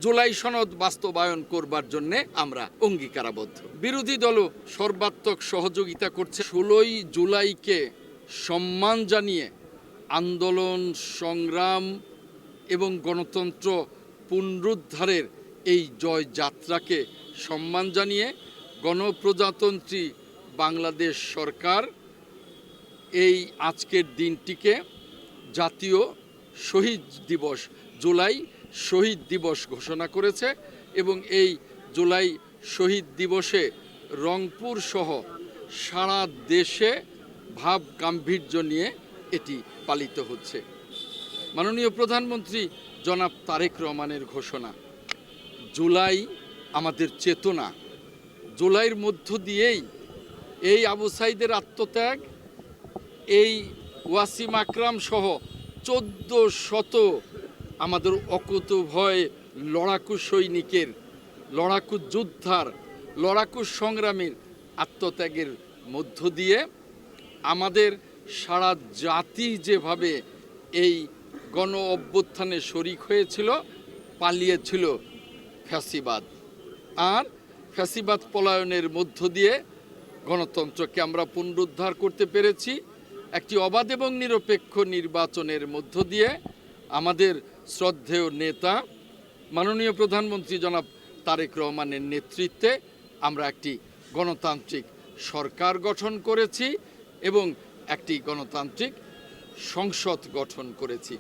জুলাই সনদ বাস্তবায়ন করবার জন্য আমরা অঙ্গীকারাবদ্ধ। বিরোধী দলও সর্বাত্মক সহযোগিতা করছে। 16ই জুলাইকে সম্মান জানিয়ে আন্দোলন সংগ্রাম এবং গণতন্ত্র পুনরুদ্ধারের এই জয়যাত্রাকে সম্মান জানিয়ে গণপ্রজাতন্ত্রী বাংলাদেশ সরকার এই আজকের দিনটিকে জাতীয় শহীদ দিবস, জুলাই শহীদ দিবস ঘোষণা করেছে এবং এই জুলাই শহীদ দিবসে রংপুর সহ সারা দেশে ভাব গাম্ভীর্য নিয়ে এটি পালিত হচ্ছে। মাননীয় প্রধানমন্ত্রী জনাব তারেক রহমানের ঘোষণা, জুলাই আমাদের চেতনা, জুলাইয়ের মধ্য দিয়েই এই আবু সাইদের আত্মত্যাগ, এই ওয়াসিম আকরাম সহ 1400 আমাদের অকুতোভয় লড়াকু সৈনিকের, লড়াকু যোদ্ধার, লড়াকু সংগ্রামীর আত্মত্যাগের মধ্য দিয়ে আমাদের সারা জাতি যেভাবে এই গণ অভ্যুত্থানে শরিক হয়েছিল, পালিয়েছিল ফ্যাসিবাদ, আর ফ্যাসিবাদ পলায়নের মধ্য দিয়ে গণতন্ত্রকে আমরা পুনরুদ্ধার করতে পেরেছি। একটি অবাধ এবং নিরপেক্ষ নির্বাচনের মধ্য দিয়ে আমাদের শ্রদ্ধেয় নেতা মাননীয় প্রধানমন্ত্রী জনাব তারেক রহমানের নেতৃত্বে আমরা একটি গণতান্ত্রিক সরকার গঠন করেছি এবং একটি গণতান্ত্রিক সংসদ গঠন করেছি।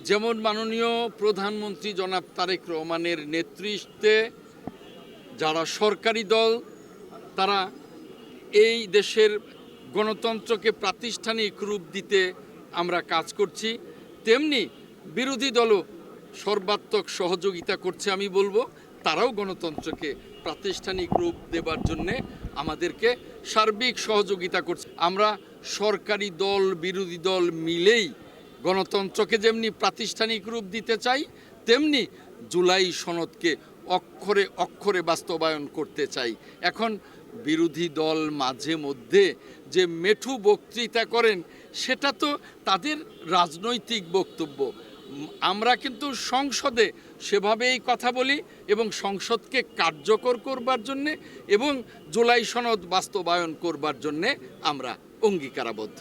যেমন মাননীয় প্রধানমন্ত্রী জনাব তারেক রহমানের নেতৃত্বে যারা সরকারি দল তারা এই দেশের গণতন্ত্রকে প্রাতিষ্ঠানিক রূপ দিতে আমরা কাজ করছি, তেমনি বিরোধী দলও সর্বাত্মক সহযোগিতা করছে। আমি বলবো তারাও গণতন্ত্রকে প্রাতিষ্ঠানিক রূপ দেবার জন্যে আমাদেরকে সার্বিক সহযোগিতা করছে। আমরা সরকারি দল বিরোধী দল মিলেই গণতন্ত্রকে যেমনি প্রাতিষ্ঠানিক রূপ দিতে চাই, তেমনি জুলাই সনদকে অক্ষরে অক্ষরে বাস্তবায়ন করতে চাই। এখন বিরোধী দল মাঝে মধ্যে যে মেঠু বক্তৃতা করেন সেটা তো তাদের রাজনৈতিক বক্তব্য। আমরা কিন্তু সংসদে সেভাবেই কথা বলি এবং সংসদকে কার্যকর করবার জন্যে এবং জুলাই সনদ বাস্তবায়ন করবার জন্যে আমরা অঙ্গীকারাবদ্ধ।